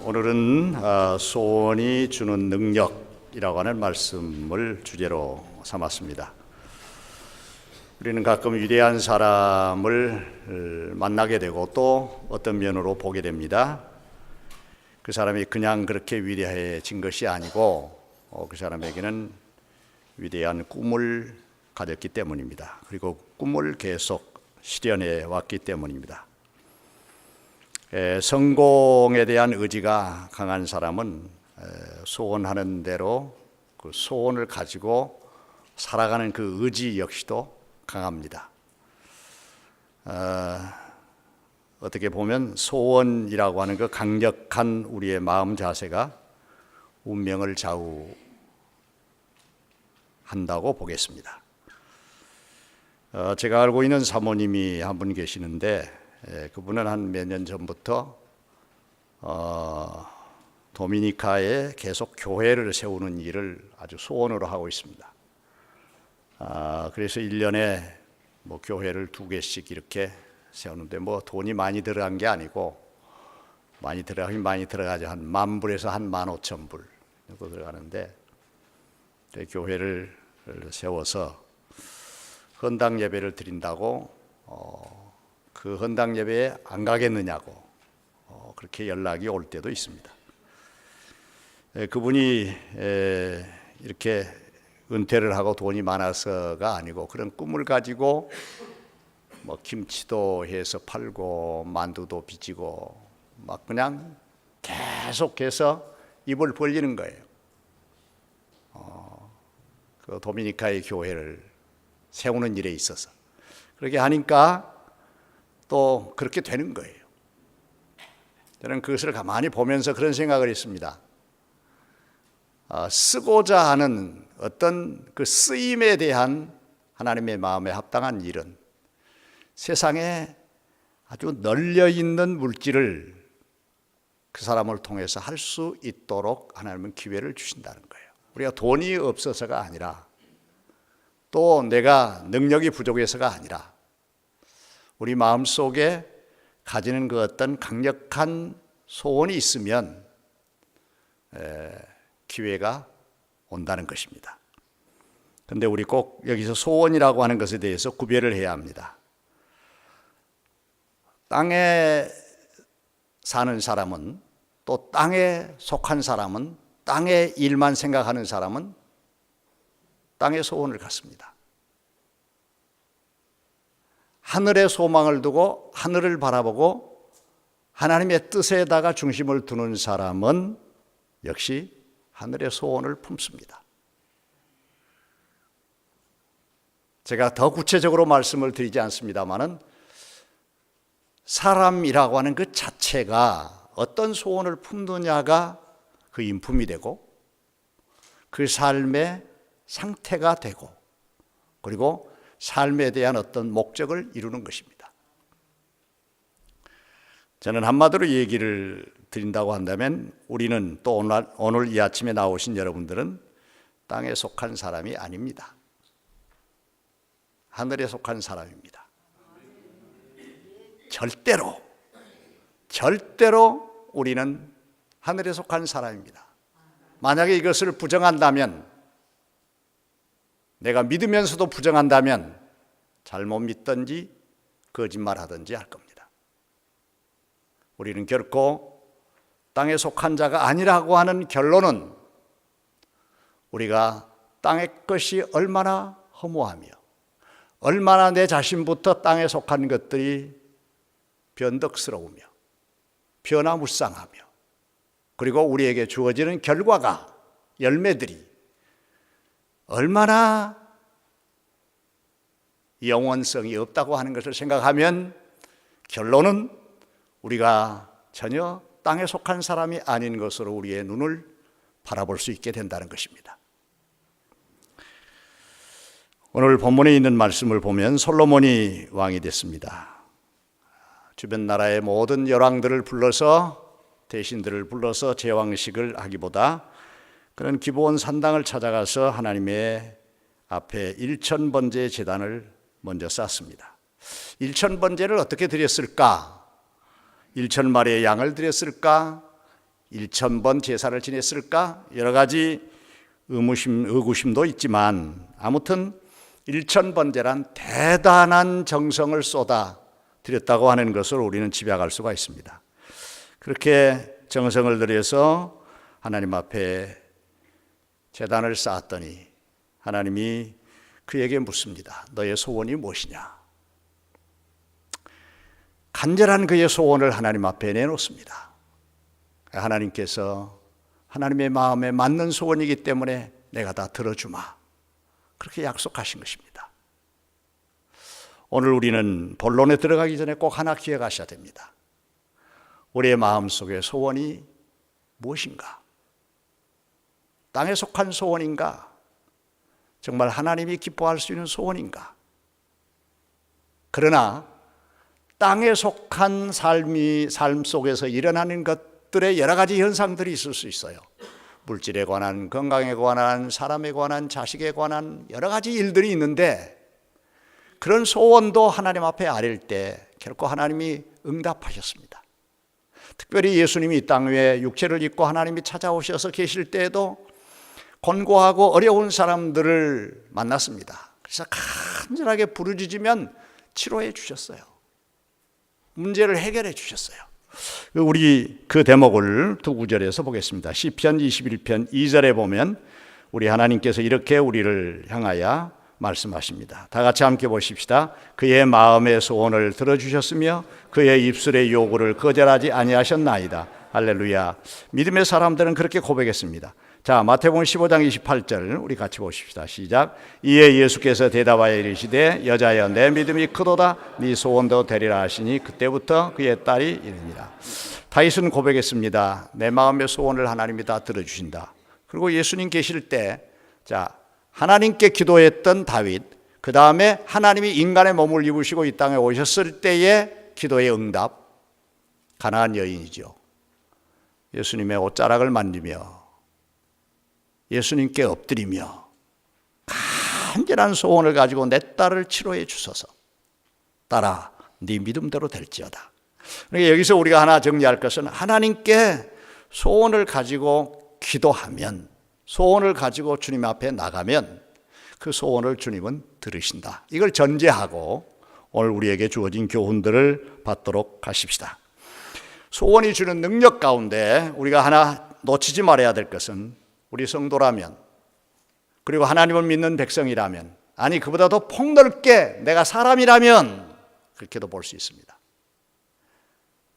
오늘은 소원이 주는 능력이라고 하는 말씀을 주제로 삼았습니다. 우리는 가끔 위대한 사람을 만나게 되고 또 어떤 면으로 보게 됩니다. 그 사람이 그냥 그렇게 위대해진 것이 아니고 그 사람에게는 위대한 꿈을 가졌기 때문입니다. 그리고 꿈을 계속 실현해 왔기 때문입니다. 성공에 대한 의지가 강한 사람은 소원하는 대로 그 소원을 가지고 살아가는 그 의지 역시도 강합니다. 어떻게 보면 소원이라고 하는 그 강력한 우리의 마음 자세가 운명을 좌우한다고 보겠습니다. 제가 알고 있는 사모님이 한 분 계시는데 그분은 한 몇 년 전부터 도미니카에 계속 교회를 세우는 일을 아주 소원으로 하고 있습니다. 그래서 1년에 교회를 2개씩 이렇게 세우는데 돈이 많이 들어간 게 아니고 많이 들어가죠. 한 10,000불에서 한 15,000불 정도 들어가는데 교회를 세워서 헌당 예배를 드린다고 그 헌당 예배에 안 가겠느냐고 그렇게 연락이 올 때도 있습니다. 그분이 이렇게 은퇴를 하고 돈이 많아서가 아니고 그런 꿈을 가지고 김치도 해서 팔고 만두도 빚고 그냥 계속해서 입을 벌리는 거예요. 그 도미니카의 교회를 세우는 일에 있어서 그렇게 하니까 또 그렇게 되는 거예요. 저는 그것을 가만히 보면서 그런 생각을 했습니다. 쓰고자 하는 어떤 그 쓰임에 대한 하나님의 마음에 합당한 일은 세상에 아주 널려 있는 물질을 그 사람을 통해서 할 수 있도록 하나님은 기회를 주신다는 거예요. 우리가 돈이 없어서가 아니라 또 내가 능력이 부족해서가 아니라 우리 마음속에 가지는 그 어떤 강력한 소원이 있으면 기회가 온다는 것입니다. 그런데 우리 꼭 여기서 소원이라고 하는 것에 대해서 구별을 해야 합니다. 땅에 사는 사람은 또 땅에 속한 사람은 땅의 일만 생각하는 사람은 땅의 소원을 갖습니다. 하늘의 소망을 두고 하늘을 바라보고 하나님의 뜻에다가 중심을 두는 사람은 역시 하늘의 소원을 품습니다. 제가 더 구체적으로 말씀을 드리지 않습니다만은 사람이라고 하는 그 자체가 어떤 소원을 품느냐가 그 인품이 되고 그 삶의 상태가 되고 그리고 삶에 대한 어떤 목적을 이루는 것입니다. 저는 한마디로 얘기를 드린다고 한다면 우리는 또 오늘 이 아침에 나오신 여러분들은 땅에 속한 사람이 아닙니다. 하늘에 속한 사람입니다. 절대로 우리는 하늘에 속한 사람입니다. 만약에 이것을 부정한다면, 내가 믿으면서도 부정한다면 잘못 믿든지 거짓말하든지 할 겁니다. 우리는 결코 땅에 속한 자가 아니라고 하는 결론은 우리가 땅의 것이 얼마나 허무하며 얼마나 내 자신부터 땅에 속한 것들이 변덕스러우며 변화무쌍하며 그리고 우리에게 주어지는 결과가 열매들이 얼마나 영원성이 없다고 하는 것을 생각하면 결론은 우리가 전혀 땅에 속한 사람이 아닌 것으로 우리의 눈을 바라볼 수 있게 된다는 것입니다. 오늘 본문에 있는 말씀을 보면 솔로몬이 왕이 됐습니다. 주변 나라의 모든 열왕들을 불러서 대신들을 불러서 제왕식을 하기보다 그는 기브온 산당을 찾아가서 하나님의 앞에 1,000번제 제단을 먼저 쌓습니다. 1,000번제를 어떻게 드렸을까? 1,000마리의 양을 드렸을까? 1000번 제사를 지냈을까? 여러 가지 의구심도 있지만 아무튼 1000번제란 대단한 정성을 쏟아 드렸다고 하는 것을 우리는 집약할 수가 있습니다. 그렇게 정성을 들여서 하나님 앞에 제단을 쌓았더니 하나님이 그에게 묻습니다. 너의 소원이 무엇이냐? 간절한 그의 소원을 하나님 앞에 내놓습니다. 하나님께서 하나님의 마음에 맞는 소원이기 때문에 내가 다 들어주마. 그렇게 약속하신 것입니다. 오늘 우리는 본론에 들어가기 전에 꼭 하나 기억하셔야 됩니다. 우리의 마음속의 소원이 무엇인가? 땅에 속한 소원인가? 정말 하나님이 기뻐할 수 있는 소원인가? 그러나 땅에 속한 삶 속에서 일어나는 것들의 여러 가지 현상들이 있을 수 있어요. 물질에 관한, 건강에 관한, 사람에 관한, 자식에 관한 여러 가지 일들이 있는데 그런 소원도 하나님 앞에 아릴 때 결코 하나님이 응답하셨습니다. 특별히 예수님이 이 땅 위에 육체를 입고 하나님이 찾아오셔서 계실 때에도 곤고하고 어려운 사람들을 만났습니다. 그래서 간절하게 부르짖으면 치료해 주셨어요. 문제를 해결해 주셨어요. 우리 그 대목을 두 구절에서 보겠습니다. 시편 21편 2절에 보면 우리 하나님께서 이렇게 우리를 향하여 말씀하십니다. 다 같이 함께 보십시다. 그의 마음의 소원을 들어주셨으며 그의 입술의 요구를 거절하지 아니하셨나이다. 할렐루야. 믿음의 사람들은 그렇게 고백했습니다. 자, 마태복음 15장 28절 우리 같이 보십시다. 시작. 이에 예수께서 대답하여 이르시되 여자여 내 믿음이 크도다 네 소원도 되리라 하시니 그때부터 그의 딸이 이르니라. 다윗은 고백했습니다. 내 마음의 소원을 하나님이 다 들어주신다. 그리고 예수님 계실 때 하나님께 기도했던 다윗, 그 다음에 하나님이 인간의 몸을 입으시고 이 땅에 오셨을 때의 기도의 응답, 가나안 여인이죠. 예수님의 옷자락을 만지며 예수님께 엎드리며 간절한 소원을 가지고 내 딸을 치료해 주소서. 딸아, 네 믿음대로 될지어다. 그러니까 여기서 우리가 하나 정리할 것은 하나님께 소원을 가지고 기도하면, 소원을 가지고 주님 앞에 나가면 그 소원을 주님은 들으신다. 이걸 전제하고 오늘 우리에게 주어진 교훈들을 받도록 하십시다. 소원이 주는 능력 가운데 우리가 하나 놓치지 말아야 될 것은 우리 성도라면, 그리고 하나님을 믿는 백성이라면, 아니 그보다 더 폭넓게 내가 사람이라면 그렇게도 볼 수 있습니다.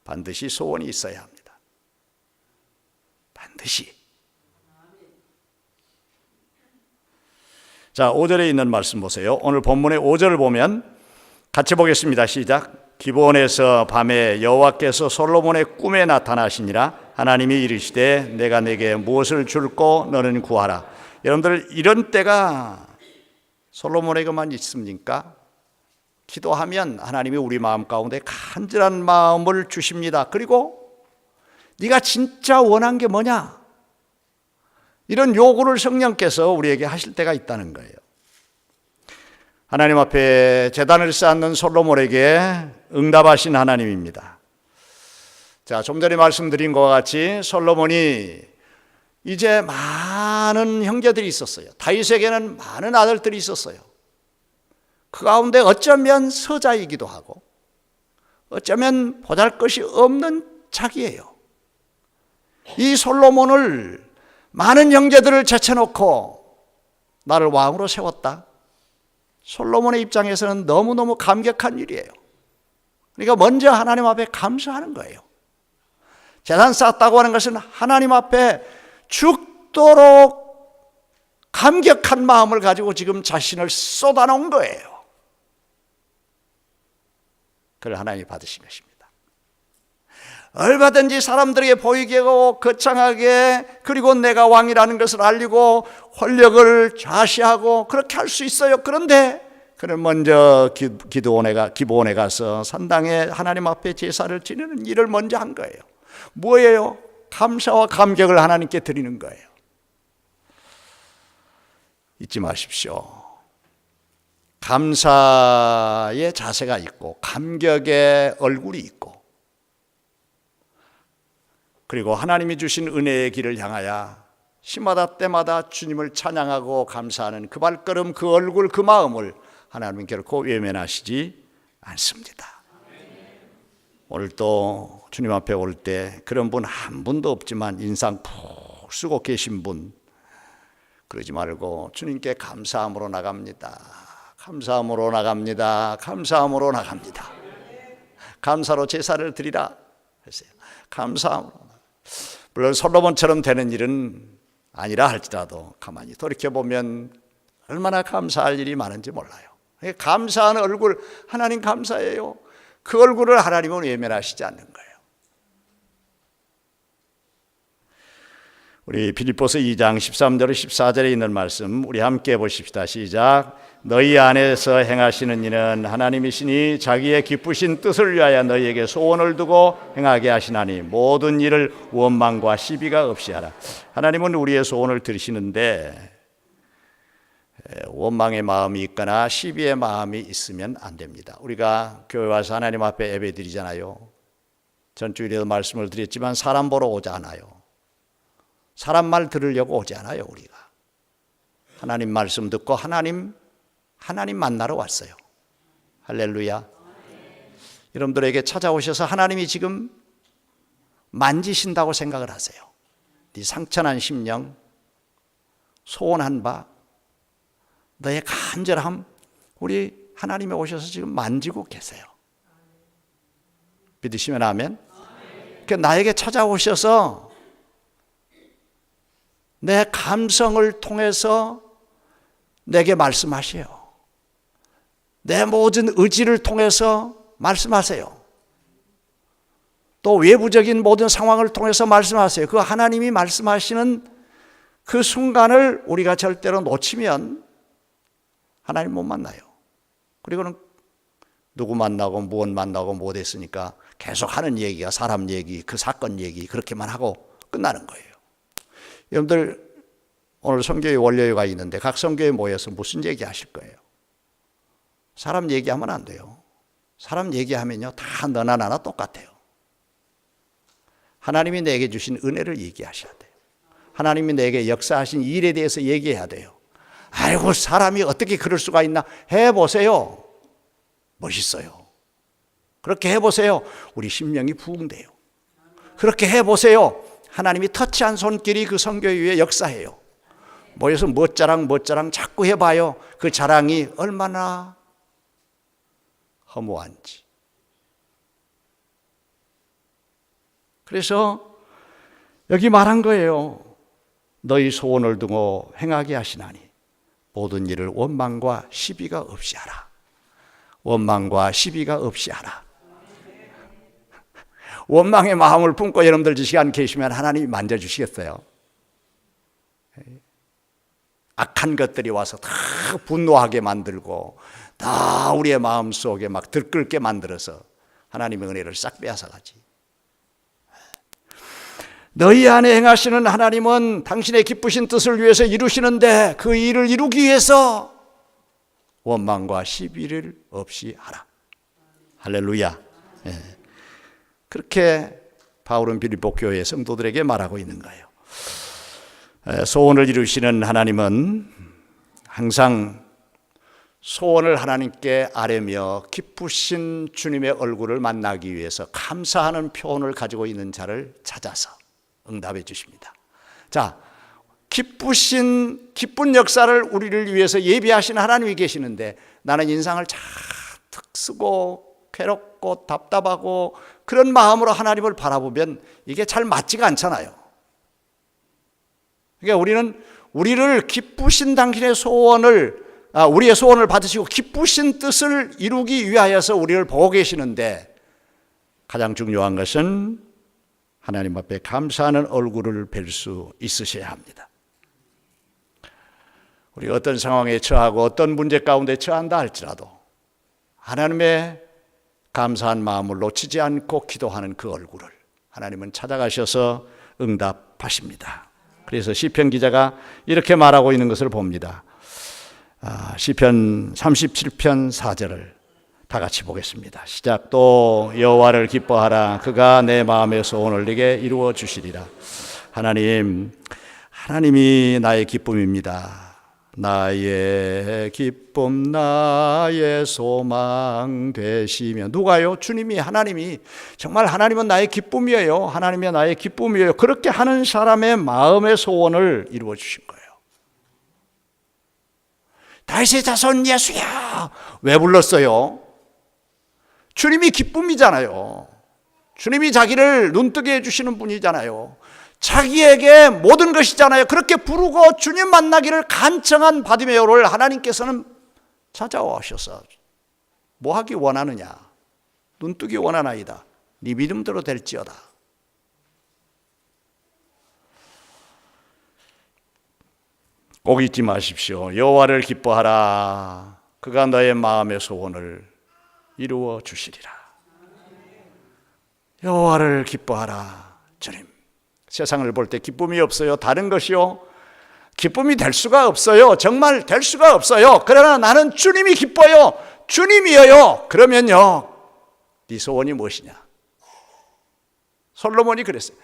반드시 소원이 있어야 합니다. 반드시. 자, 5절에 있는 말씀 보세요. 오늘 본문의 5절을 보면 같이 보겠습니다. 시작. 기브온에서 밤에 여호와께서 솔로몬의 꿈에 나타나시니라. 하나님이 이르시되 내가 내게 무엇을 줄고 너는 구하라. 여러분들 이런 때가 솔로몬에게만 있습니까? 기도하면 하나님이 우리 마음 가운데 간절한 마음을 주십니다. 그리고 네가 진짜 원한 게 뭐냐? 이런 요구를 성령께서 우리에게 하실 때가 있다는 거예요. 하나님 앞에 제단을 쌓는 솔로몬에게 응답하신 하나님입니다. 자, 좀 전에 말씀드린 것과 같이 솔로몬이 이제 많은 형제들이 있었어요. 다윗에게는 많은 아들들이 있었어요. 그 가운데 어쩌면 서자이기도 하고 어쩌면 보잘것이 없는 자기예요. 이 솔로몬을 많은 형제들을 제쳐놓고 나를 왕으로 세웠다. 솔로몬의 입장에서는 너무너무 감격한 일이에요. 그러니까 먼저 하나님 앞에 감사하는 거예요. 제단 쌓았다고 하는 것은 하나님 앞에 죽도록 감격한 마음을 가지고 지금 자신을 쏟아놓은 거예요. 그걸 하나님이 받으신 것입니다. 얼마든지 사람들에게 보이게 하고 거창하게, 그리고 내가 왕이라는 것을 알리고 권력을 좌시하고 그렇게 할 수 있어요. 그런데 그는 먼저 기브온에 가서 산당에 하나님 앞에 제사를 지내는 일을 먼저 한 거예요. 뭐예요? 감사와 감격을 하나님께 드리는 거예요. 잊지 마십시오. 감사의 자세가 있고 감격의 얼굴이 있고, 그리고 하나님이 주신 은혜의 길을 향하여 시마다 때마다 주님을 찬양하고 감사하는 그 발걸음, 그 얼굴, 그 마음을 하나님은 결코 외면하시지 않습니다. 오늘 또 주님 앞에 올 때 그런 분 한 분도 없지만 인상 푹 쓰고 계신 분, 그러지 말고 주님께 감사함으로 나갑니다. 감사함으로 나갑니다. 감사함으로 나갑니다. 감사로 제사를 드리라 했어요. 감사함으로. 물론 솔로몬처럼 되는 일은 아니라 할지라도 가만히 돌이켜보면 얼마나 감사할 일이 많은지 몰라요. 감사하는 얼굴, 하나님 감사해요. 그 얼굴을 하나님은 외면하시지 않는 거예요. 우리 빌립보서 2장 13절 14절에 있는 말씀 우리 함께 보십시다. 시작. 너희 안에서 행하시는 이는 하나님이시니 자기의 기쁘신 뜻을 위하여 너희에게 소원을 두고 행하게 하시나니 모든 일을 원망과 시비가 없이 하라. 하나님은 우리의 소원을 들으시는데 원망의 마음이 있거나 시비의 마음이 있으면 안 됩니다. 우리가 교회 와서 하나님 앞에 예배 드리잖아요. 전주일에도 말씀을 드렸지만 사람 보러 오지 않아요. 사람 말 들으려고 오지 않아요. 우리가 하나님 말씀 듣고 하나님 만나러 왔어요. 할렐루야. 여러분들에게 찾아오셔서 하나님이 지금 만지신다고 생각을 하세요. 네 상처난 심령, 소원한 바, 너의 간절함, 우리 하나님이 오셔서 지금 만지고 계세요. 믿으시면 아멘. 그러니까 나에게 찾아오셔서 내 감성을 통해서 내게 말씀하세요. 내 모든 의지를 통해서 말씀하세요. 또 외부적인 모든 상황을 통해서 말씀하세요. 그 하나님이 말씀하시는 그 순간을 우리가 절대로 놓치면 하나님 못 만나요. 그리고는 누구 만나고 무엇 만나고 못 했으니까 계속 하는 얘기가 사람 얘기, 그 사건 얘기 그렇게만 하고 끝나는 거예요. 여러분들 오늘 성교회 원료회가 있는데 각 성교회 모여서 무슨 얘기 하실 거예요? 사람 얘기하면 안 돼요. 사람 얘기하면요 다 너나 나나 똑같아요. 하나님이 내게 주신 은혜를 얘기하셔야 돼요. 하나님이 내게 역사하신 일에 대해서 얘기해야 돼요. 아이고 사람이 어떻게 그럴 수가 있나 해보세요. 멋있어요. 그렇게 해보세요. 우리 심령이 부흥돼요. 그렇게 해보세요. 하나님이 터치한 손길이 그 성교회 위에 역사해요. 모여서 멋자랑 자꾸 해봐요. 그 자랑이 얼마나 허무한지. 그래서 여기 말한 거예요. 너희 소원을 두고 행하게 하시나니 모든 일을 원망과 시비가 없이 하라. 원망과 시비가 없이 하라. 원망의 마음을 품고 여러분들 이 시간 계시면 하나님이 만져주시겠어요? 악한 것들이 와서 다 분노하게 만들고 다 우리의 마음속에 막 들끓게 만들어서 하나님의 은혜를 싹 빼앗아가지. 너희 안에 행하시는 하나님은 당신의 기쁘신 뜻을 위해서 이루시는데 그 일을 이루기 위해서 원망과 시비를 없이 하라. 할렐루야. 네. 그렇게 바울은 빌립보 교회 성도들에게 말하고 있는 거예요. 소원을 이루시는 하나님은 항상 소원을 하나님께 아뢰며 기쁘신 주님의 얼굴을 만나기 위해서 감사하는 표현을 가지고 있는 자를 찾아서 응답해 주십니다. 자, 기쁜 역사를 우리를 위해서 예비하신 하나님이 계시는데 나는 인상을 잔뜩 쓰고 괴롭고 답답하고 그런 마음으로 하나님을 바라보면 이게 잘 맞지가 않잖아요. 그러니까 우리를 기쁘신 당신의 소원을 우리의 소원을 받으시고 기쁘신 뜻을 이루기 위하여서 우리를 보고 계시는데 가장 중요한 것은 하나님 앞에 감사하는 얼굴을 뵐 수 있으셔야 합니다. 우리 어떤 상황에 처하고 어떤 문제 가운데 처한다 할지라도 하나님의 감사한 마음을 놓치지 않고 기도하는 그 얼굴을 하나님은 찾아가셔서 응답하십니다. 그래서 시편 기자가 이렇게 말하고 있는 것을 봅니다. 시편 37편 4절을 다 같이 보겠습니다. 시작. 또 여호와를 기뻐하라. 그가 내 마음의 소원을 내게 이루어 주시리라. 하나님이 나의 기쁨입니다. 나의 기쁨, 나의 소망 되시며. 누가요? 주님이, 하나님이. 정말 하나님은 나의 기쁨이에요. 하나님이 나의 기쁨이에요. 그렇게 하는 사람의 마음의 소원을 이루어 주신 거예요. 다윗의 자손 예수야. 왜 불렀어요? 주님이 기쁨이잖아요. 주님이 자기를 눈뜨게 해주시는 분이잖아요. 자기에게 모든 것이잖아요. 그렇게 부르고 주님 만나기를 간청한 바디메오를 하나님께서는 찾아오셔서 뭐 하기 원하느냐? 눈뜨기 원하나이다. 네 믿음대로 될지어다. 꼭 잊지 마십시오. 여호와를 기뻐하라. 그가 너의 마음의 소원을 이루어 주시리라. 여호와를 기뻐하라. 주님, 세상을 볼 때 기쁨이 없어요. 다른 것이요, 기쁨이 될 수가 없어요. 정말 될 수가 없어요. 그러나 나는 주님이 기뻐요. 주님이에요. 그러면요, 네 소원이 무엇이냐? 솔로몬이 그랬어요.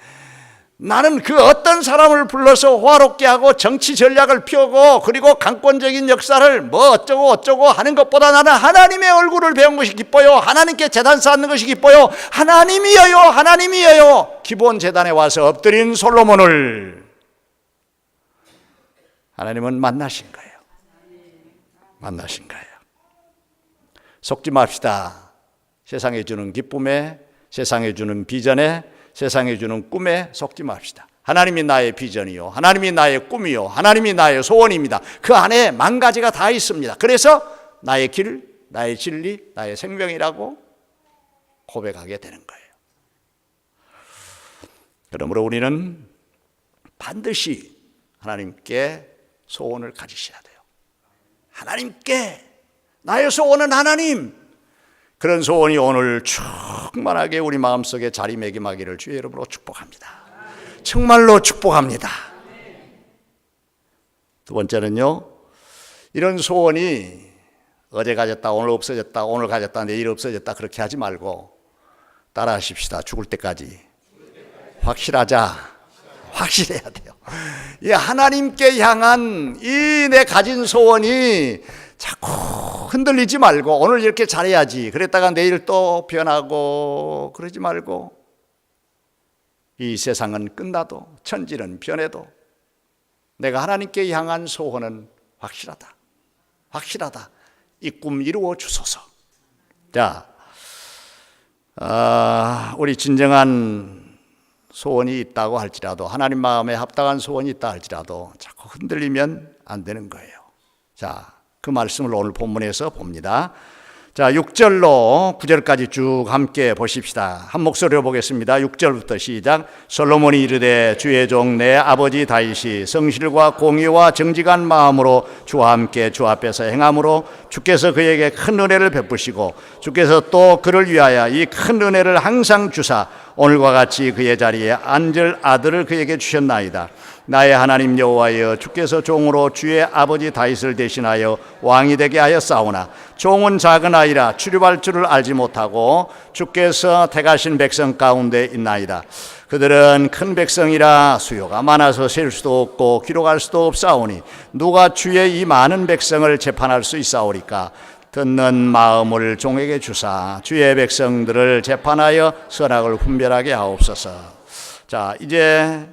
나는 그 어떤 사람을 불러서 호화롭게 하고 정치 전략을 펴고 그리고 강권적인 역사를 뭐 어쩌고 하는 것보다 나는 하나님의 얼굴을 배운 것이 기뻐요. 하나님께 제단 쌓는 것이 기뻐요. 하나님이여요. 기본 제단에 와서 엎드린 솔로몬을 하나님은 만나신 거예요. 속지 맙시다. 세상에 주는 기쁨에, 세상에 주는 비전에, 세상에 주는 꿈에 속지 맙시다. 하나님이 나의 비전이요, 하나님이 나의 꿈이요, 하나님이 나의 소원입니다. 그 안에 만 가지가 다 있습니다. 그래서 나의 길, 나의 진리, 나의 생명이라고 고백하게 되는 거예요. 그러므로 우리는 반드시 하나님께 소원을 가지셔야 돼요. 하나님께, 나의 소원은 하나님. 그런 소원이 오늘 충만하게 우리 마음속에 자리매김하기를 주의 이름으로 축복합니다. 정말로 축복합니다. 두 번째는요, 이런 소원이 어제 가졌다, 오늘 없어졌다, 오늘 가졌다, 내일 없어졌다 그렇게 하지 말고 따라 하십시다. 죽을 때까지 확실해야 돼요. 이 하나님께 향한 이 내 가진 소원이 자꾸 흔들리지 말고, 오늘 이렇게 잘해야지 그랬다가 내일 또 변하고 그러지 말고, 이 세상은 끝나도 천지는 변해도 내가 하나님께 향한 소원은 확실하다. 이 꿈 이루어 주소서. 자, 우리 진정한 소원이 있다고 할지라도, 하나님 마음에 합당한 소원이 있다 할지라도 자꾸 흔들리면 안 되는 거예요. 자, 그 말씀을 오늘 본문에서 봅니다. 자, 6절로 9절까지 쭉 함께 보십시다. 한 목소리로 보겠습니다. 6절부터 시작. 솔로몬이 이르되 주의 종 내 아버지 다윗이 성실과 공의와 정직한 마음으로 주와 함께 주 앞에서 행함으로 주께서 그에게 큰 은혜를 베푸시고 주께서 또 그를 위하여 이 큰 은혜를 항상 주사 오늘과 같이 그의 자리에 앉을 아들을 그에게 주셨나이다. 나의 하나님 여호와여, 주께서 종으로 주의 아버지 다윗을 대신하여 왕이 되게 하였사오나 종은 작은 아이라 출입할 줄을 알지 못하고 주께서 택하신 백성 가운데 있나이다. 그들은 큰 백성이라 수요가 많아서 셀 수도 없고 기록할 수도 없사오니 누가 주의 이 많은 백성을 재판할 수 있사오리까? 듣는 마음을 종에게 주사 주의 백성들을 재판하여 선악을 분별하게 하옵소서. 자, 이제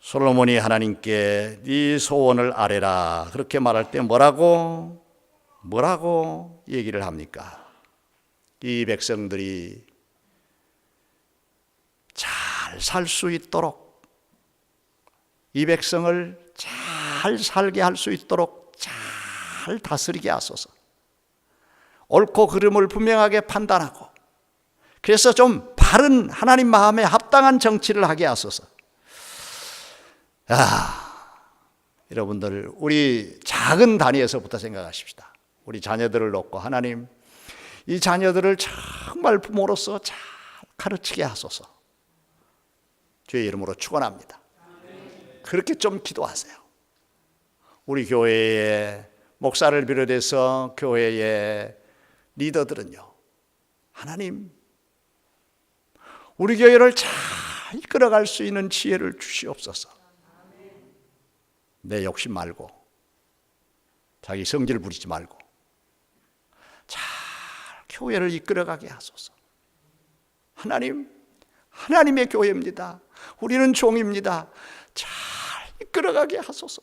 솔로몬이 하나님께 네 소원을 아뢰라 그렇게 말할 때 뭐라고 얘기를 합니까? 이 백성들이 잘 살 수 있도록, 이 백성을 잘 살게 할 수 있도록 잘 다스리게 하소서. 옳고 그름을 분명하게 판단하고, 그래서 좀 바른 하나님 마음에 합당한 정치를 하게 하소서. 여러분들, 우리 작은 단위에서부터 생각하십시다. 우리 자녀들을 놓고 하나님, 이 자녀들을 정말 부모로서 잘 가르치게 하소서. 주의 이름으로 축원합니다. 그렇게 좀 기도하세요. 우리 교회에 목사를 비롯해서 교회의 리더들은요, 하나님, 우리 교회를 잘 이끌어갈 수 있는 지혜를 주시옵소서. 내 욕심 말고, 자기 성질 부리지 말고 잘 교회를 이끌어가게 하소서. 하나님, 하나님의 교회입니다. 우리는 종입니다. 잘 이끌어가게 하소서.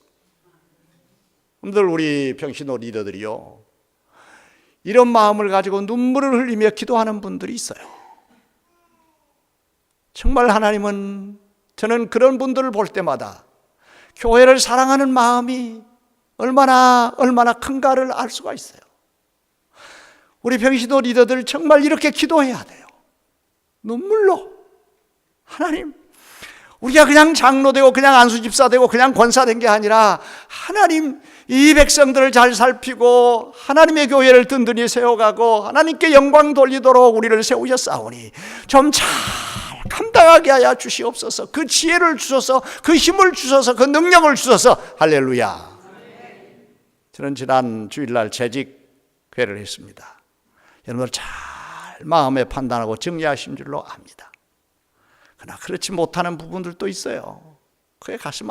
여러분들, 우리 평신도 리더들이요, 이런 마음을 가지고 눈물을 흘리며 기도하는 분들이 있어요. 정말 하나님은, 저는 그런 분들을 볼 때마다 교회를 사랑하는 마음이 얼마나 큰가를 알 수가 있어요. 우리 평신도 리더들 정말 이렇게 기도해야 돼요. 눈물로. 하나님, 우리가 그냥 장로되고 그냥 안수집사되고 그냥 권사된 게 아니라, 하나님, 이 백성들을 잘 살피고 하나님의 교회를 든든히 세워가고 하나님께 영광 돌리도록 우리를 세우셨사오니 좀 잘 감당하게 하여 주시옵소서. 그 지혜를 주셔서, 그 힘을 주셔서, 그 능력을 주셔서. 할렐루야. 저는 지난 주일날 재직회를 했습니다. 여러분들 잘 마음에 판단하고 정리하신 줄로 압니다. 그러나 그렇지 못하는 부분들도 있어요. 그게 가슴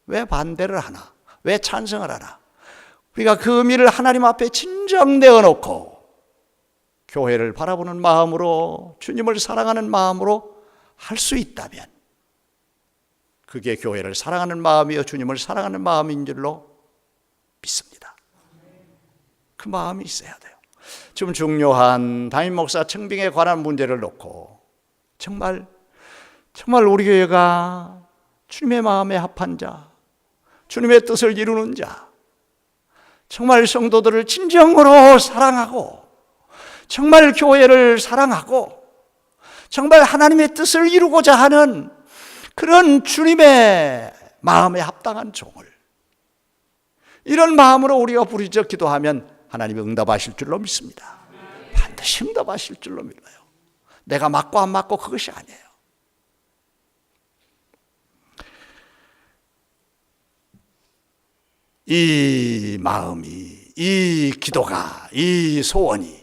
왜 반대를 하나? 왜 찬성을 하나? 우리가 그 의미를 하나님 앞에 진정 내어놓고 교회를 바라보는 마음으로, 주님을 사랑하는 마음으로 할 수 있다면, 그게 교회를 사랑하는 마음이요 주님을 사랑하는 마음인 줄로 믿습니다. 그 마음이 있어야 돼요. 지금 중요한 담임 목사 청빙에 관한 문제를 놓고 정말 우리 교회가 주님의 마음에 합한 자, 주님의 뜻을 이루는 자, 정말 성도들을 진정으로 사랑하고, 정말 교회를 사랑하고, 정말 하나님의 뜻을 이루고자 하는 그런 주님의 마음에 합당한 종을, 이런 마음으로 우리가 부르짖어 기도하면 하나님이 응답하실 줄로 믿습니다. 반드시 응답하실 줄로 믿어요. 내가 맞고 안 맞고 그것이 아니에요. 이 마음이, 이 기도가, 이 소원이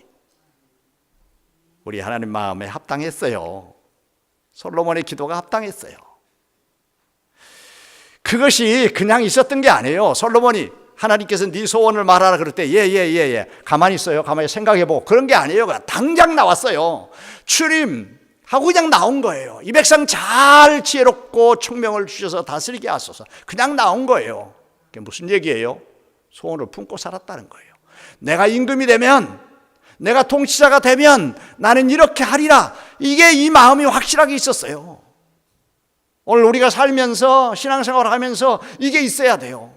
우리 하나님 마음에 합당했어요. 솔로몬의 기도가 합당했어요. 그것이 그냥 있었던 게 아니에요. 솔로몬이 하나님께서 네 소원을 말하라 그럴 때 예. 가만히 있어요. 가만히 생각해보고 그런 게 아니에요. 당장 나왔어요. 주님하고 그냥 나온 거예요. 이 백성 잘 지혜롭고 총명을 주셔서 다스리게 하소서. 그냥 나온 거예요. 그게 무슨 얘기예요? 소원을 품고 살았다는 거예요. 내가 임금이 되면, 내가 통치자가 되면 나는 이렇게 하리라. 이게 이 마음이 확실하게 있었어요. 오늘 우리가 살면서, 신앙생활을 하면서 이게 있어야 돼요.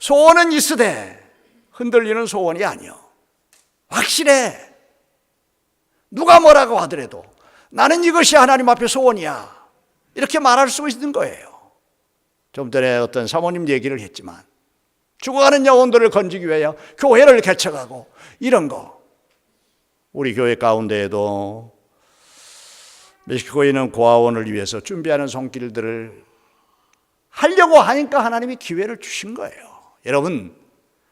소원은 있으되 흔들리는 소원이 아니요, 확실해. 누가 뭐라고 하더라도 나는 이것이 하나님 앞에 소원이야, 이렇게 말할 수 있는 거예요. 좀 전에 어떤 사모님 얘기를 했지만, 죽어가는 영혼들을 건지기 위하여 교회를 개척하고 이런 거, 우리 교회 가운데에도 멕시코에 있는 고아원을 위해서 준비하는 손길들을 하려고 하니까 하나님이 기회를 주신 거예요. 여러분,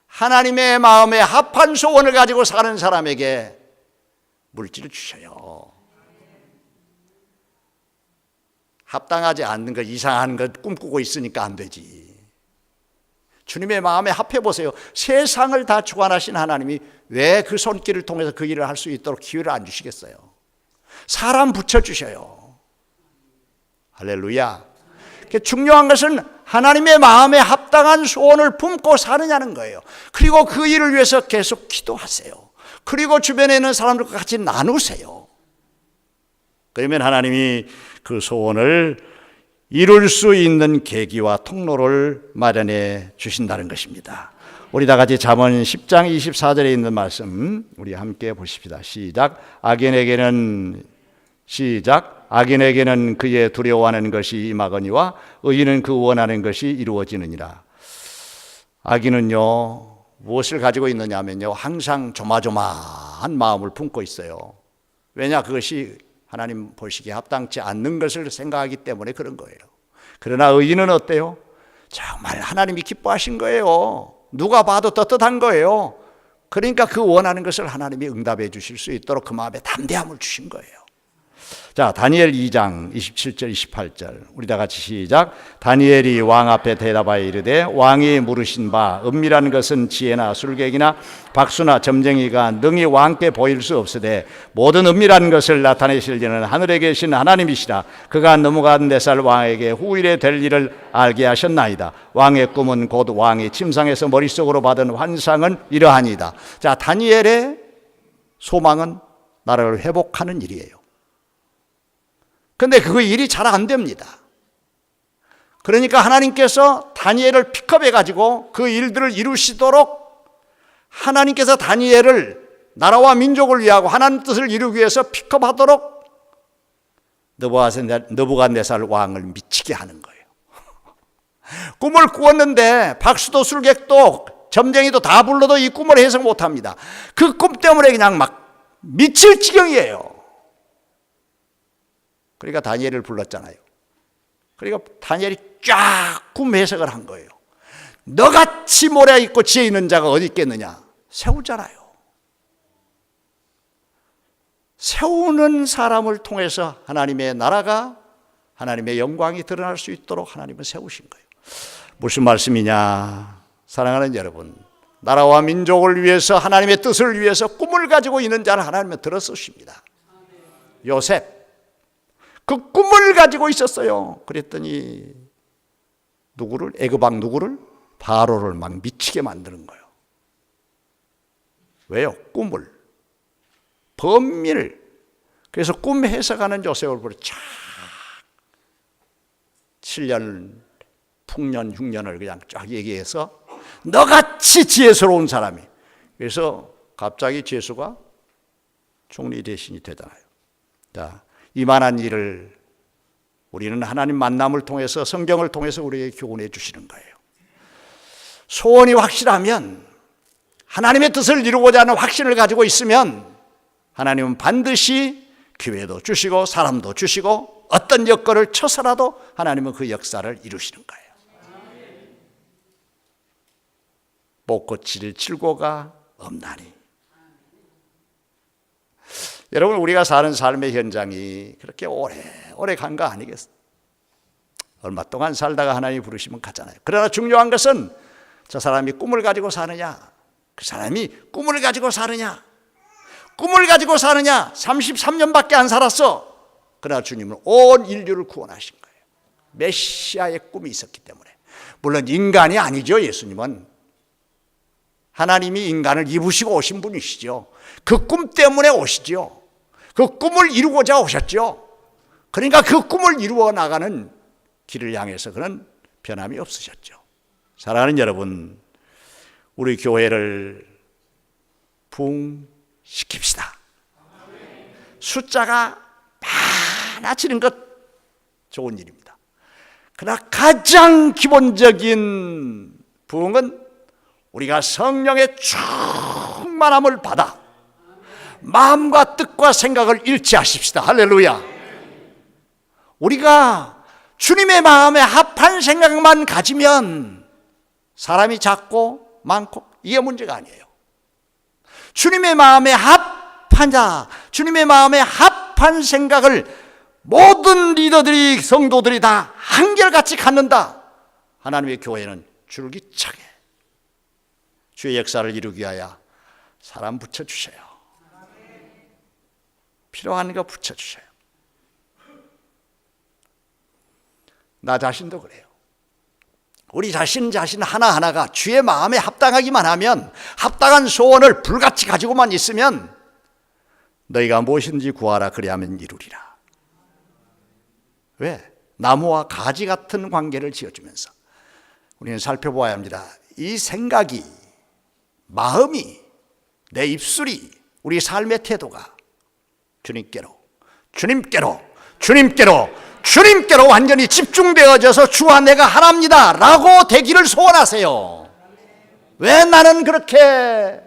하나님의 마음에 합한 소원을 가지고 사는 사람에게 물질을 주셔요. 합당하지 않는 것, 이상한 것 꿈꾸고 있으니까 안 되지. 주님의 마음에 합해보세요. 세상을 다 주관하신 하나님이 왜 그 손길을 통해서 그 일을 할 수 있도록 기회를 안 주시겠어요? 사람 붙여주셔요. 할렐루야. 중요한 것은 하나님의 마음에 합당한 소원을 품고 사느냐는 거예요. 그리고 그 일을 위해서 계속 기도하세요. 그리고 주변에 있는 사람들과 같이 나누세요. 그러면 하나님이 그 소원을 이룰 수 있는 계기와 통로를 마련해 주신다는 것입니다. 우리 다 같이 잠언 10장 24절에 있는 말씀 우리 함께 보십시다. 시작. 악인에게는 그의 두려워하는 것이 임하거니와 의인은 그 원하는 것이 이루어지느니라. 악인은요, 무엇을 가지고 있느냐 하면요, 항상 조마조마한 마음을 품고 있어요. 왜냐? 그것이 하나님 보시기에 합당치 않는 것을 생각하기 때문에 그런 거예요. 그러나 의인은 어때요? 정말 하나님이 기뻐하신 거예요. 누가 봐도 떳떳한 거예요. 그러니까 그 원하는 것을 하나님이 응답해 주실 수 있도록 그 마음에 담대함을 주신 거예요. 자, 다니엘 2장 27절 28절 우리 다 같이 시작. 다니엘이 왕 앞에 대답하여 이르되 왕이 물으신 바 은밀한 것은 지혜나 술객이나 박수나 점쟁이가 능히 왕께 보일 수 없으되 모든 은밀한 것을 나타내실 이는 하늘에 계신 하나님이시라. 그가 넘어간 4살 왕에게 후일에 될 일을 알게 하셨나이다. 왕의 꿈은 곧 왕이 침상에서 머릿속으로 받은 환상은 이러하니이다. 자, 다니엘의 소망은 나라를 회복하는 일이에요. 근데 그 일이 잘 안 됩니다. 그러니까 하나님께서 다니엘을 픽업해 가지고 그 일들을 이루시도록 하나님께서 다니엘을 나라와 민족을 위하고 하나님 뜻을 이루기 위해서 픽업하도록 느부갓네살 왕을 미치게 하는 거예요. 꿈을 꾸었는데 박수도 술객도 점쟁이도 다 불러도 이 꿈을 해석 못합니다. 그 꿈 때문에 그냥 막 미칠 지경이에요. 그러니까 다니엘을 불렀잖아요. 그러니까 다니엘이 쫙 꿈 해석을 한 거예요. 너같이 모래 있고 지혜 있는 자가 어디 있겠느냐. 세우잖아요. 세우는 사람을 통해서 하나님의 나라가, 하나님의 영광이 드러날 수 있도록 하나님은 세우신 거예요. 무슨 말씀이냐. 사랑하는 여러분, 나라와 민족을 위해서 하나님의 뜻을 위해서 꿈을 가지고 있는 자를 하나님은 들어쓰십니다. 요셉 그 꿈을 가지고 있었어요. 그랬더니 누구를? 애굽 왕 누구를? 바로를 막 미치게 만드는 거예요. 왜요? 꿈을, 범위를. 그래서 꿈 해석하는 요셉을 보고 쫙 7년 풍년 흉년을 그냥 쫙 얘기해서 너같이 지혜스러운 사람이. 그래서 갑자기 제수가 총리 대신이 되잖아요. 자, 이만한 일을 우리는 하나님 만남을 통해서, 성경을 통해서 우리에게 교훈해 주시는 거예요. 소원이 확실하면, 하나님의 뜻을 이루고자 하는 확신을 가지고 있으면 하나님은 반드시 기회도 주시고 사람도 주시고 어떤 여건을 쳐서라도 하나님은 그 역사를 이루시는 거예요. 못 고칠 칠고가 없나니. 여러분, 우리가 사는 삶의 현장이 그렇게 오래 간 거 아니겠어요? 얼마 동안 살다가 하나님이 부르시면 가잖아요. 그러나 중요한 것은 저 사람이 꿈을 가지고 사느냐, 그 사람이 꿈을 가지고 사느냐, 꿈을 가지고 사느냐. 33년밖에 안 살았어. 그러나 주님은 온 인류를 구원하신 거예요. 메시아의 꿈이 있었기 때문에. 물론 인간이 아니죠. 예수님은 하나님이 인간을 입으시고 오신 분이시죠. 그 꿈 때문에 오시죠. 그 꿈을 이루고자 오셨죠. 그러니까 그 꿈을 이루어 나가는 길을 향해서 그는 변함이 없으셨죠. 사랑하는 여러분, 우리 교회를 부흥시킵시다. 숫자가 많아지는 것 좋은 일입니다. 그러나 가장 기본적인 부흥은 우리가 성령의 충만함을 받아 마음과 뜻과 생각을 일치하십시다. 할렐루야. 우리가 주님의 마음에 합한 생각만 가지면 사람이 작고 많고 이게 문제가 아니에요. 주님의 마음에 합한 자, 주님의 마음에 합한 생각을 모든 리더들이, 성도들이 다 한결같이 갖는다. 하나님의 교회는 줄기차게 주의 역사를 이루기 위하여 사람 붙여주셔요. 필요한 거 붙여주셔요. 나 자신도 그래요. 우리 자신 하나하나가 주의 마음에 합당하기만 하면, 합당한 소원을 불같이 가지고만 있으면 너희가 무엇인지 구하라 그리하면 이루리라. 왜? 나무와 가지 같은 관계를 지어주면서 우리는 살펴보아야 합니다. 이 생각이, 마음이, 내 입술이, 우리 삶의 태도가 주님께로 완전히 집중되어져서 주와 내가 하나입니다 라고 되기를 소원하세요. 왜 나는 그렇게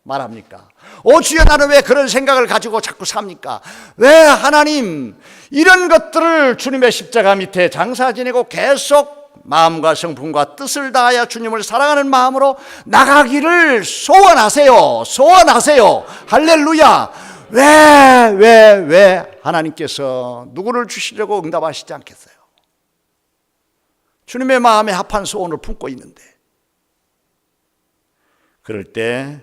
말합니까? 오 주여, 나는 왜 그런 생각을 가지고 자꾸 삽니까? 왜 하나님 이런 것들을 주님의 십자가 밑에 장사 지내고 계속 마음과 성품과 뜻을 다하여 주님을 사랑하는 마음으로 나가기를 소원하세요. 소원하세요. 할렐루야. 왜 하나님께서 누구를 주시려고 응답하시지 않겠어요? 주님의 마음에 합한 소원을 품고 있는데, 그럴 때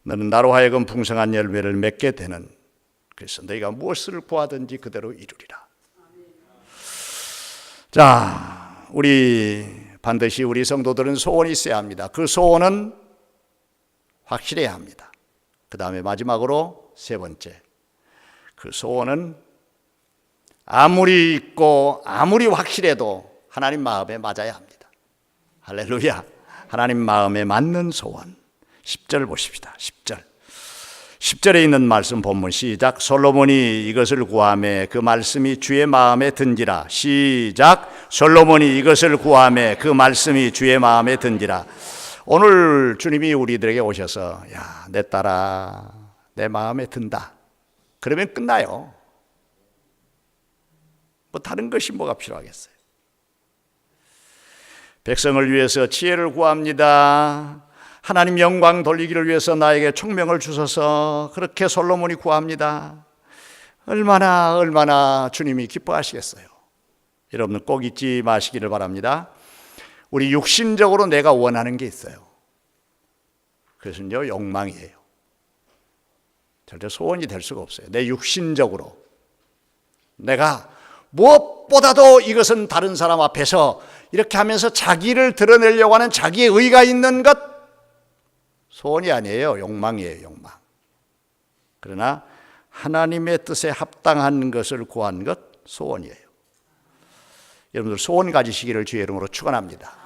너는 나로 하여금 풍성한 열매를 맺게 되는, 그래서 너희가 무엇을 구하든지 그대로 이루리라. 자, 우리 반드시 우리 성도들은 소원이 있어야 합니다. 그 소원은 확실해야 합니다. 그 다음에 마지막으로 세 번째, 그 소원은 아무리 있고 아무리 확실해도 하나님 마음에 맞아야 합니다. 할렐루야. 하나님 마음에 맞는 소원. 10절 보십시다. 10절에 있는 말씀 본문 시작. 솔로몬이 이것을 구하매 그 말씀이 주의 마음에 든지라. 시작. 솔로몬이 이것을 구하매 그 말씀이 주의 마음에 든지라. 오늘 주님이 우리들에게 오셔서 야, 내 딸아, 내 마음에 든다, 그러면 끝나요. 뭐 다른 것이 뭐가 필요하겠어요? 백성을 위해서 지혜를 구합니다. 하나님 영광 돌리기를 위해서 나에게 총명을 주소서, 그렇게 솔로몬이 구합니다. 얼마나 주님이 기뻐하시겠어요. 여러분 꼭 잊지 마시기를 바랍니다. 우리 육신적으로 내가 원하는 게 있어요. 그것은요, 욕망이에요. 절대 소원이 될 수가 없어요. 내 육신적으로 내가 무엇보다도 이것은 다른 사람 앞에서 이렇게 하면서 자기를 드러내려고 하는 자기의 의가 있는 것, 소원이 아니에요. 욕망이에요. 욕망. 그러나 하나님의 뜻에 합당한 것을 구한 것, 소원이에요. 여러분들 소원 가지시기를 주의 이름으로 축원합니다.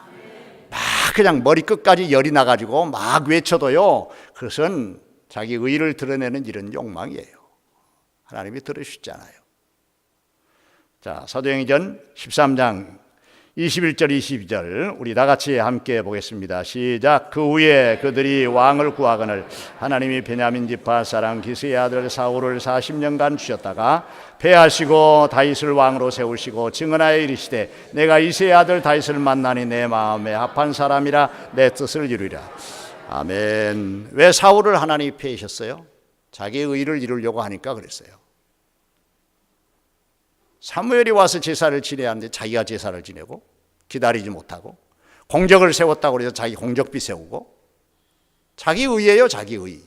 막 그냥 머리끝까지 열이 나가지고 막 외쳐도요, 그것은 자기 의를 드러내는 이런 욕망이에요. 하나님이 들으시지 않아요. 자, 사도행전 13장 21절 22절 우리 다 같이 함께 보겠습니다. 시작. 그 후에 그들이 왕을 구하거늘 하나님이 베냐민 지파 사람 기스의 아들 사울을 40년간 주셨다가 패하시고 다윗을 왕으로 세우시고 증언하여 이르시되 내가 이새의 아들 다윗을 만나니 내 마음에 합한 사람이라 내 뜻을 이루리라. 아멘. 왜 사울을 하나님이 패하셨어요? 자기의 의를 이루려고 하니까 그랬어요. 사무엘이 와서 제사를 지내야 하는데 자기가 제사를 지내고 기다리지 못하고, 공적을 세웠다고 해서 자기 공적비 세우고, 자기 의예요. 자기 의.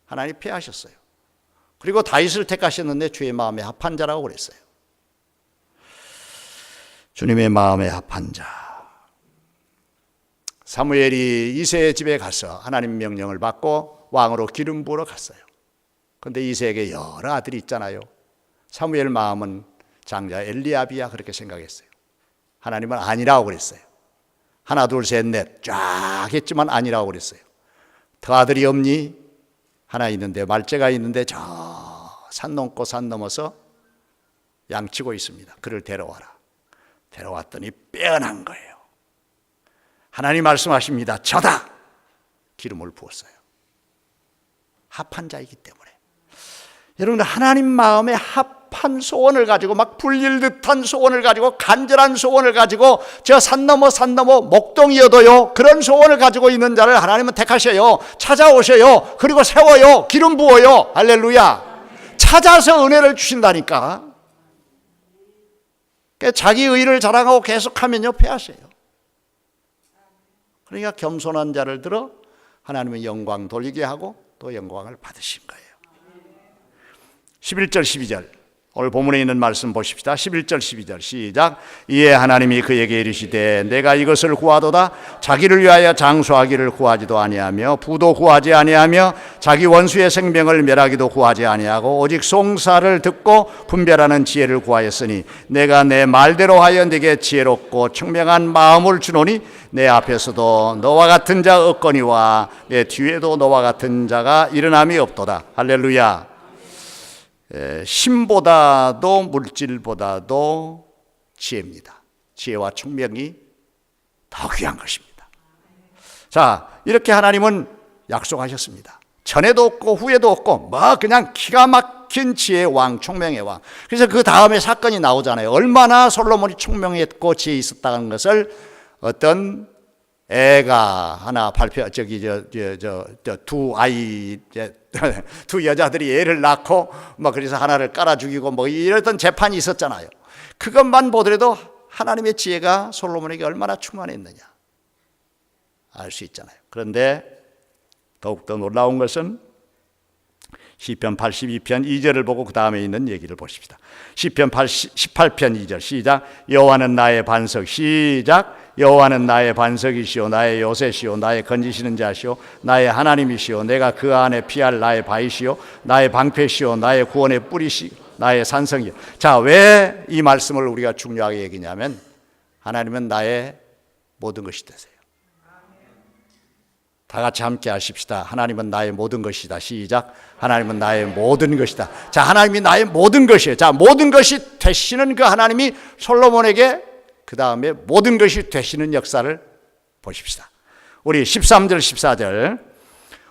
하나님 패하셨어요. 그리고 다윗을 택하셨는데 주의 마음에 합한 자라고 그랬어요. 주님의 마음에 합한 자. 사무엘이 이새의 집에 가서 하나님 명령을 받고 왕으로 기름 부으러 갔어요. 그런데 이새에게 여러 아들이 있잖아요. 사무엘 마음은 장자 엘리압이야 그렇게 생각했어요. 하나님은 아니라고 그랬어요. 하나 둘 셋 넷 쫙 했지만 아니라고 그랬어요. 더 아들이 없니? 하나 있는데, 말째가 있는데 저 산 넘고 산 넘어서 양치고 있습니다. 그를 데려와라. 데려왔더니 빼어난 거예요. 하나님 말씀하십니다. 저다. 기름을 부었어요. 합한 자이기 때문에. 여러분, 하나님 마음에 합한 소원을 가지고, 막 불릴 듯한 소원을 가지고, 간절한 소원을 가지고, 저 산 넘어 목동이어도요, 그런 소원을 가지고 있는 자를 하나님은 택하셔요. 찾아오셔요. 그리고 세워요. 기름 부어요. 할렐루야. 찾아서 은혜를 주신다니까. 자기 의를 자랑하고 계속하면요, 패하세요. 그러니까 겸손한 자를 들어 하나님의 영광 돌리게 하고 또 영광을 받으신 거예요. 11절 12절 오늘 본문에 있는 말씀 보십시다. 11절 12절 시작. 이에 하나님이 그에게 이르시되 내가 이것을 구하도다. 자기를 위하여 장수하기를 구하지도 아니하며 부도 구하지 아니하며 자기 원수의 생명을 멸하기도 구하지 아니하고 오직 송사를 듣고 분별하는 지혜를 구하였으니 내가 내 말대로 하여 네게 지혜롭고 청명한 마음을 주노니 내 앞에서도 너와 같은 자 없거니와 내 뒤에도 너와 같은 자가 일어남이 없도다. 할렐루야. 힘보다도 물질보다도 지혜입니다. 지혜와 총명이 더 귀한 것입니다. 자, 이렇게 하나님은 약속하셨습니다. 전에도 없고 후에도 없고 뭐 그냥 기가 막힌 지혜의 왕, 총명의 왕. 그래서 그 다음에 사건이 나오잖아요. 얼마나 솔로몬이 총명했고 지혜 있었다는 것을 어떤 애가 하나 두 여자들이 애를 낳고 뭐 그래서 하나를 깔아 죽이고 뭐 이랬던 재판이 있었잖아요. 그것만 보더라도 하나님의 지혜가 솔로몬에게 얼마나 충만했느냐 알 수 있잖아요. 그런데 더욱더 놀라운 것은 시편 82편 2절을 보고 그 다음에 있는 얘기를 보십시다. 시편 18편 2절 시작. 여호와는 나의 반석. 시작. 여호와는 나의 반석이시오 나의 요새시오 나의 건지시는 자시오 나의 하나님이시오 내가 그 안에 피할 나의 바위시오 나의 방패시오 나의 구원의 뿌리시오 나의 산성이요. 자, 왜 이 말씀을 우리가 중요하게 얘기냐면 하나님은 나의 모든 것이 되세요. 다 같이 함께 하십시다. 하나님은 나의 모든 것이다. 시작. 하나님은 나의 모든 것이다. 자, 하나님이 나의 모든 것이에요. 자, 모든 것이 되시는 그 하나님이 솔로몬에게 그 다음에 모든 것이 되시는 역사를 보십시다. 우리 13절 14절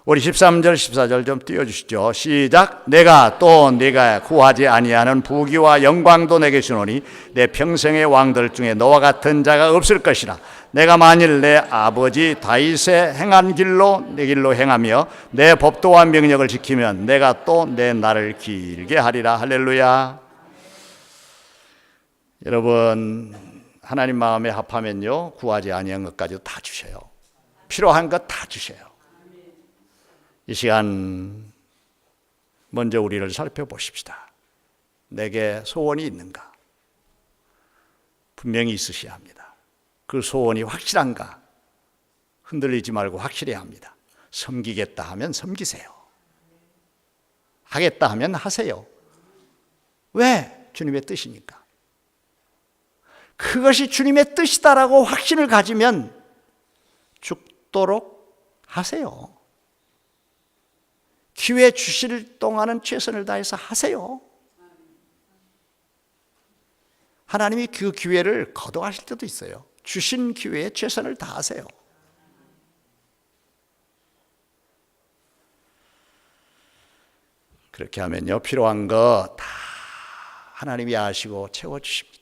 우리 13절 14절 좀 띄워주시죠. 시작. 내가 또 네가 구하지 아니하는 부귀와 영광도 내게 주노니 내 평생의 왕들 중에 너와 같은 자가 없을 것이라. 내가 만일 내 아버지 다윗의 행한 길로 내 길로 행하며 내 법도와 명령을 지키면 내가 또 내 날을 길게 하리라. 할렐루야. 여러분, 하나님 마음에 합하면요 구하지 아니한 것까지도 다 주셔요. 필요한 것 다 주셔요. 이 시간 먼저 우리를 살펴보십시다. 내게 소원이 있는가? 분명히 있으셔야 합니다. 그 소원이 확실한가? 흔들리지 말고 확실해야 합니다. 섬기겠다 하면 섬기세요. 하겠다 하면 하세요. 왜? 주님의 뜻이니까. 그것이 주님의 뜻이다라고 확신을 가지면 죽도록 하세요. 기회 주실 동안은 최선을 다해서 하세요. 하나님이 그 기회를 거둬가실 때도 있어요. 주신 기회에 최선을 다하세요. 그렇게 하면요 필요한 거 다 하나님이 아시고 채워주십니다.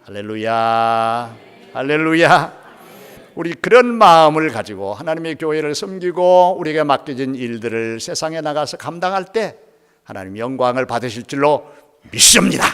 할렐루야. 할렐루야. 우리 그런 마음을 가지고 하나님의 교회를 섬기고 우리에게 맡겨진 일들을 세상에 나가서 감당할 때 하나님 영광을 받으실 줄로 믿습니다.